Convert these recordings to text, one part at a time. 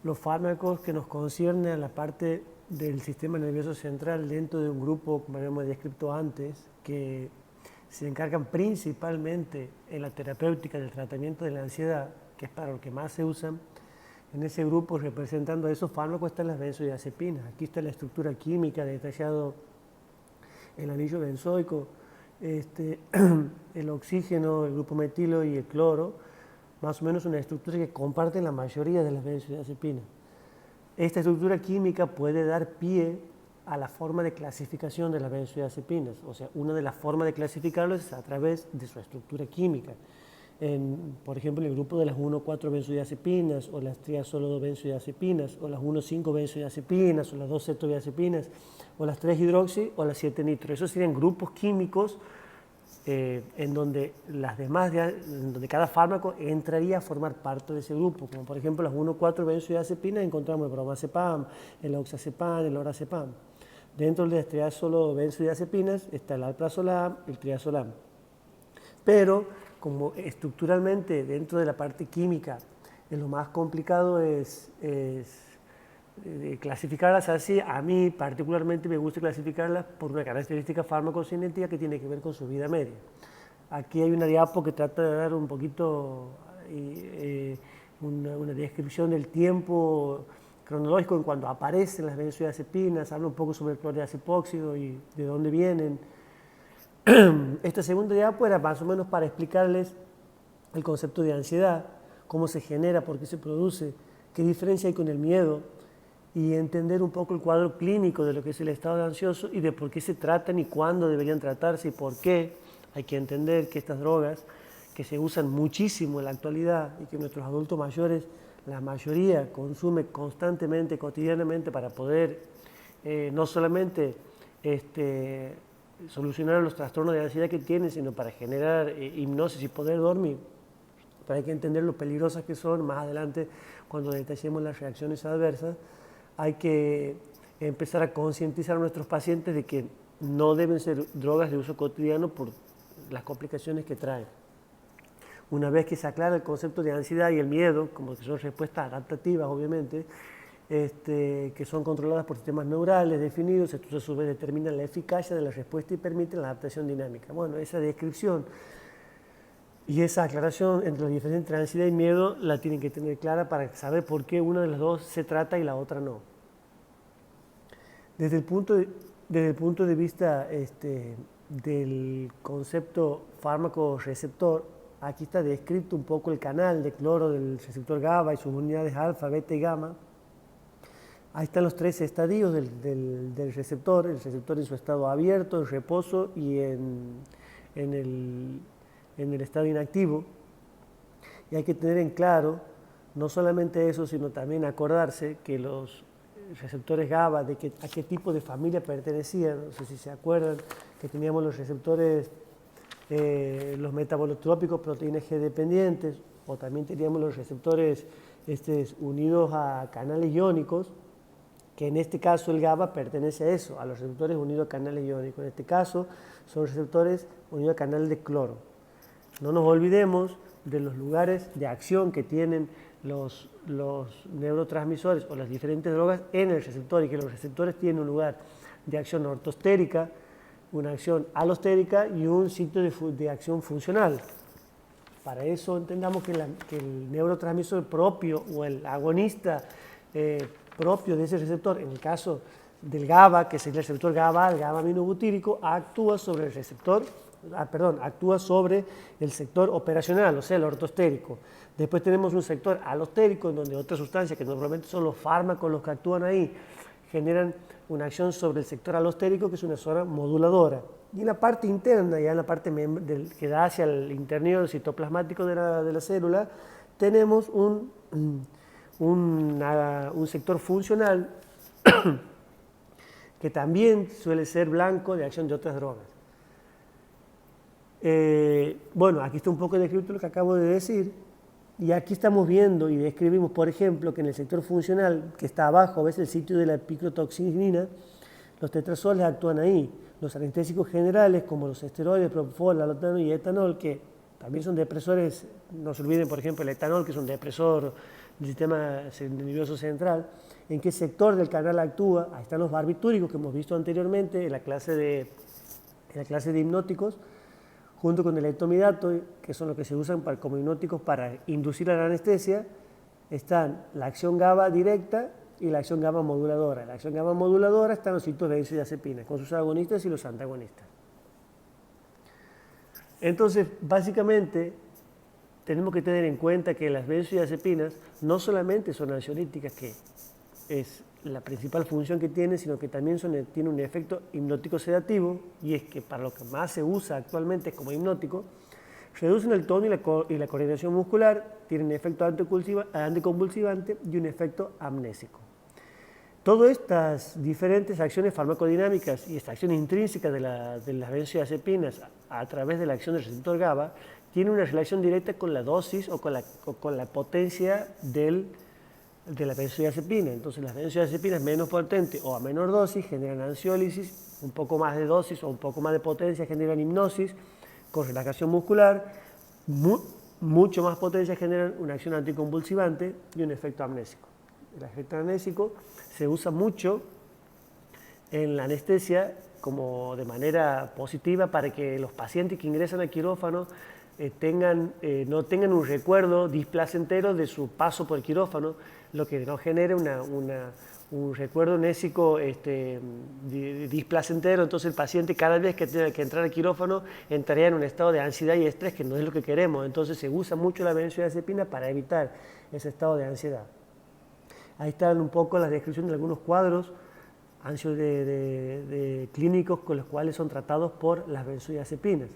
los fármacos que nos conciernen a la parte del sistema nervioso central dentro de un grupo, como habíamos descrito antes, que se encargan principalmente en la terapéutica del tratamiento de la ansiedad, que es para lo que más se usan. En ese grupo, representando a esos fármacos, están las benzodiazepinas. Aquí está la estructura química, detallado el anillo benzoico, el oxígeno, el grupo metilo y el cloro, más o menos una estructura que comparten la mayoría de las benzodiazepinas. Esta estructura química puede dar pie a la forma de clasificación de las benzodiazepinas. O sea, una de las formas de clasificarlos es a través de su estructura química. Por ejemplo, en el grupo de las 1,4 benzodiazepinas, o las triazolo benzodiazepinas, o las 1,5 benzodiazepinas, o las 2 cetodiazepinas, o las 3 hidroxi, o las 7 nitro. Esos serían grupos químicos en donde las demás, en donde cada fármaco entraría a formar parte de ese grupo, como por ejemplo las 1,4 benzodiazepinas encontramos el bromazepam, el oxazepam, el lorazepam. Dentro de las triazolo benzodiazepinas está el alprazolam, el triazolam. Pero como estructuralmente dentro de la parte química lo más complicado es clasificarlas así, a mí particularmente me gusta clasificarlas por una característica farmacocinética que tiene que ver con su vida media. Aquí hay una diapo que trata de dar un poquito una descripción del tiempo cronológico en cuando aparecen las benzodiazepinas, habla un poco sobre el clordiazepóxido y de dónde vienen. Esta segunda diapo era más o menos para explicarles el concepto de ansiedad, cómo se genera, por qué se produce, qué diferencia hay con el miedo, y entender un poco el cuadro clínico de lo que es el estado de ansioso y de por qué se tratan y cuándo deberían tratarse y por qué. Hay que entender que estas drogas, que se usan muchísimo en la actualidad y que nuestros adultos mayores, la mayoría consume constantemente, cotidianamente, para poder no solamente solucionar los trastornos de ansiedad que tienen, sino para generar hipnosis y poder dormir. Pero hay que entender lo peligrosas que son. Más adelante, cuando detallemos las reacciones adversas, hay que empezar a concientizar a nuestros pacientes de que no deben ser drogas de uso cotidiano por las complicaciones que traen. Una vez que se aclara el concepto de ansiedad y el miedo, como que son respuestas adaptativas, obviamente, que son controladas por sistemas neurales definidos, estos a su vez determinan la eficacia de la respuesta y permiten la adaptación dinámica. Bueno, esa descripción y esa aclaración entre la diferencia entre ansiedad y miedo la tienen que tener clara para saber por qué una de las dos se trata y la otra no. Desde el punto de vista del concepto fármaco-receptor, aquí está descrito un poco el canal de cloro del receptor GABA y sus unidades alfa, beta y gamma. Ahí están los tres estadios del receptor, el receptor en su estado abierto, en reposo y en el estado inactivo. Y hay que tener en claro, no solamente eso, sino también acordarse que los receptores GABA, a qué tipo de familia pertenecían. No sé si se acuerdan que teníamos los receptores, los metabolotrópicos, proteínas G dependientes, o también teníamos los receptores unidos a canales iónicos, que en este caso el GABA pertenece a eso, a los receptores unidos a canales iónicos. En este caso son receptores unidos a canal de cloro. No nos olvidemos de los lugares de acción que tienen los neurotransmisores o las diferentes drogas en el receptor, y que los receptores tienen un lugar de acción ortostérica, una acción alostérica y un sitio de acción funcional. Para eso entendamos que el neurotransmisor propio o el agonista propio de ese receptor, en el caso del GABA, que es el receptor GABA, el GABA-aminobutírico, actúa sobre el receptor, actúa sobre el sector operacional, o sea, el ortostérico. Después tenemos un sector alostérico, en donde otras sustancias, que normalmente son los fármacos los que actúan ahí, generan una acción sobre el sector alostérico, que es una zona moduladora. Y en la parte interna, ya en la parte que da hacia el internero citoplasmático de la célula, tenemos un sector funcional que también suele ser blanco de acción de otras drogas. Bueno, aquí está un poco descrito lo que acabo de decir, y aquí estamos viendo y describimos, por ejemplo, que en el sector funcional, que está abajo, ves el sitio de la picrotoxinina, los tetrazoles actúan ahí. Los anestésicos generales, como los esteroides, propofol, alotano y etanol, que también son depresores, no se olviden, por ejemplo, el etanol, que es un depresor del sistema nervioso central, en qué sector del canal actúa. Ahí están los barbitúricos que hemos visto anteriormente en la clase de hipnóticos, junto con el etomidato, que son los que se usan como hipnóticos para inducir a la anestesia. Están la acción GABA directa y la acción GABA moduladora. La acción GABA moduladora está en los sitios de benzodiazepina, con sus agonistas y los antagonistas. Entonces, básicamente, tenemos que tener en cuenta que las benzodiazepinas no solamente son ansiolíticas, que es la principal función que tienen, sino que también tienen un efecto hipnótico sedativo, y es que para lo que más se usa actualmente como hipnótico, reducen el tono y la coordinación muscular, tienen efecto anticonvulsivante y un efecto amnésico. Todas estas diferentes acciones farmacodinámicas y esta acción intrínseca de las benzodiazepinas a través de la acción del receptor GABA tienen una relación directa con la dosis o con la potencia de la benzodiazepina. Entonces, las benzodiazepinas menos potentes o a menor dosis generan ansiólisis, un poco más de dosis o un poco más de potencia generan hipnosis con relajación muscular, mucho más potencia generan una acción anticonvulsivante y un efecto amnésico. El efecto amnésico se usa mucho en la anestesia como de manera positiva para que los pacientes que ingresan al quirófano no tengan un recuerdo displacentero de su paso por el quirófano, lo que no genere un recuerdo anésico displacentero. Entonces el paciente cada vez que tenga que entrar al quirófano entraría en un estado de ansiedad y estrés, que no es lo que queremos. Entonces se usa mucho la benzodiazepina para evitar ese estado de ansiedad. Ahí están un poco las descripciones de algunos cuadros de clínicos con los cuales son tratados por las benzodiazepinas.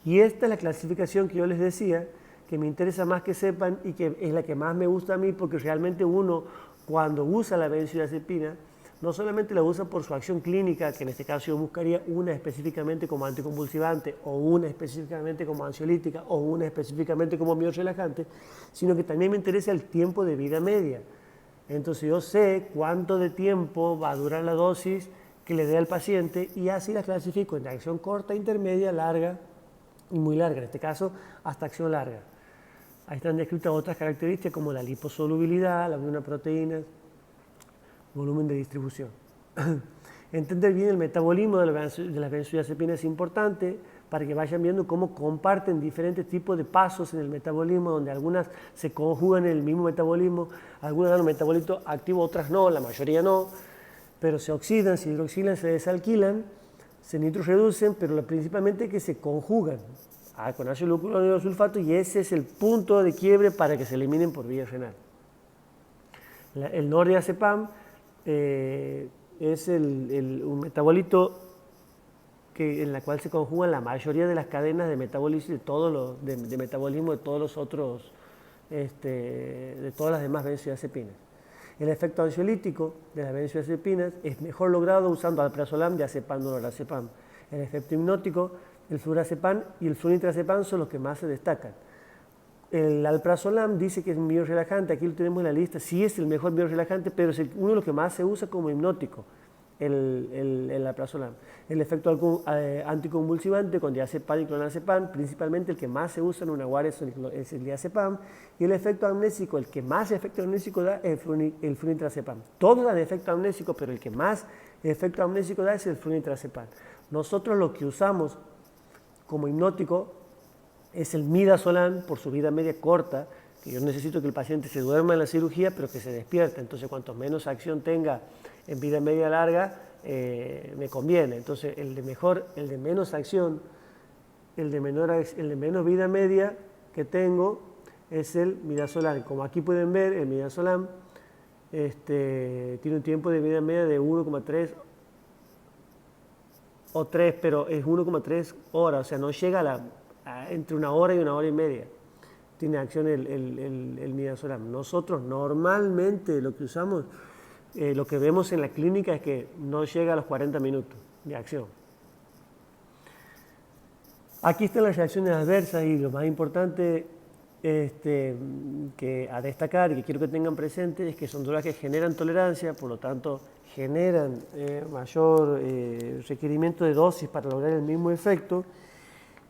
Y esta es la clasificación que yo les decía, que me interesa más que sepan y que es la que más me gusta a mí, porque realmente uno, cuando usa la benzodiazepina, no solamente la usa por su acción clínica, que en este caso yo buscaría una específicamente como anticonvulsivante, o una específicamente como ansiolítica, o una específicamente como miorrelajante, sino que también me interesa el tiempo de vida media. Entonces yo sé cuánto de tiempo va a durar la dosis que le dé al paciente, y así la clasifico en acción corta, intermedia, larga y muy larga, en este caso hasta acción larga. Ahí están descritas otras características como la liposolubilidad, la unión a proteínas, volumen de distribución. Entender bien el metabolismo de las benzodiazepinas es importante para que vayan viendo cómo comparten diferentes tipos de pasos en el metabolismo, donde algunas se conjugan en el mismo metabolismo, algunas dan un metabolito activo, otras no, la mayoría no, pero se oxidan, se hidroxilan, se desalquilan, se nitroreducen, pero principalmente que se conjugan con ácido glucurónico sulfato, y ese es el punto de quiebre para que se eliminen por vía renal. El nordiazepam es un metabolito en la cual se conjugan la mayoría de las cadenas de metabolización de metabolismo de todos los otros, de todas las demás benzodiazepinas. El efecto ansiolítico de las benzodiazepinas es mejor logrado usando alprazolam, diazepam, lorazepam. El efecto hipnótico, el flurazepam y el flunitrazepam son los que más se destacan. El alprazolam dice que es un biorrelajante, aquí lo tenemos en la lista, sí es el mejor biorrelajante, pero es uno de los que más se usa como hipnótico, el alprazolam. El efecto anticonvulsivante con diazepam y clonazepam, principalmente el que más se usa en una UAR es el diazepam, y el efecto amnésico, el que más efecto amnésico da es el flunitrazepam. Todos dan efecto amnésico, pero el que más efecto amnésico da es el flunitrazepam. Nosotros lo que usamos como hipnótico es el midazolam por su vida media corta, que yo necesito que el paciente se duerma en la cirugía, pero que se despierta. Entonces, cuanto menos acción tenga en vida media larga, me conviene. Entonces, el de menos acción, el de menos vida media que tengo es el midazolam. Como aquí pueden ver, el midazolam tiene un tiempo de vida media de 1,3 o 3, pero es 1,3 horas, o sea, no llega entre una hora y una hora y media. Tiene acción el midazolam. Nosotros normalmente lo que usamos, lo que vemos en la clínica es que no llega a los 40 minutos de acción. Aquí están las reacciones adversas, y lo más importante que a destacar y que quiero que tengan presente es que son drogas que generan tolerancia, por lo tanto generan mayor requerimiento de dosis para lograr el mismo efecto,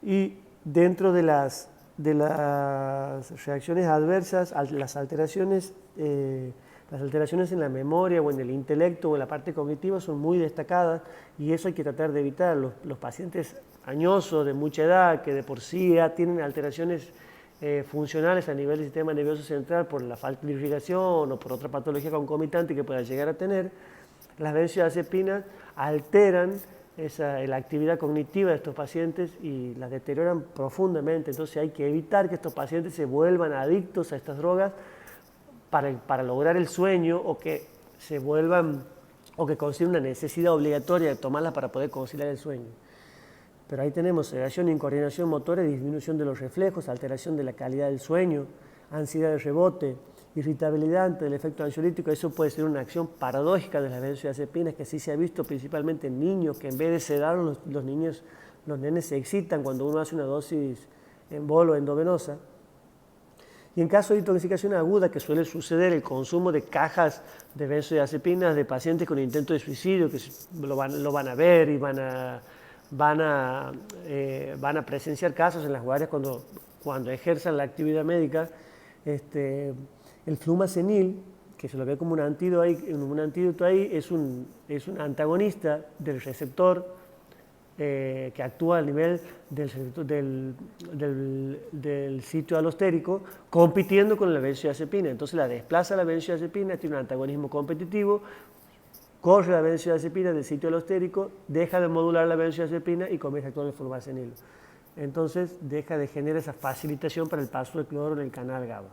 y dentro de las de las reacciones adversas, las alteraciones en la memoria o en el intelecto o en la parte cognitiva son muy destacadas y eso hay que tratar de evitar. Los pacientes añosos de mucha edad que de por sí ya tienen alteraciones funcionales a nivel del sistema nervioso central por la falta de irrigación o por otra patología concomitante que pueda llegar a tener, las benzodiazepinas alteran la actividad cognitiva de estos pacientes y las deterioran profundamente. Entonces hay que evitar que estos pacientes se vuelvan adictos a estas drogas para lograr el sueño o que se vuelvan o que consideren una necesidad obligatoria de tomarlas para poder conciliar el sueño. Pero ahí tenemos sedación y incoordinación motora, disminución de los reflejos, alteración de la calidad del sueño, ansiedad de rebote, irritabilidad ante el efecto ansiolítico. Eso puede ser una acción paradójica de las benzodiazepinas que sí se ha visto principalmente en niños, que en vez de sedarlos, los nenes se excitan cuando uno hace una dosis en bolo endovenosa. Y en caso de intoxicación aguda, que suele suceder el consumo de cajas de benzodiazepinas de pacientes con intento de suicidio, que lo van a ver y van a presenciar casos en las guardias cuando ejerzan la actividad médica. El flumazenil, que se lo ve como un antídoto ahí, es un antagonista del receptor que actúa a nivel del sitio alostérico, compitiendo con la benzodiazepina. Entonces la desplaza la benzodiazepina, tiene un antagonismo competitivo, corre la benzodiazepina del sitio alostérico, deja de modular la benzodiazepina y comienza a actuar el flumazenil. Entonces deja de generar esa facilitación para el paso del cloro en el canal GABA.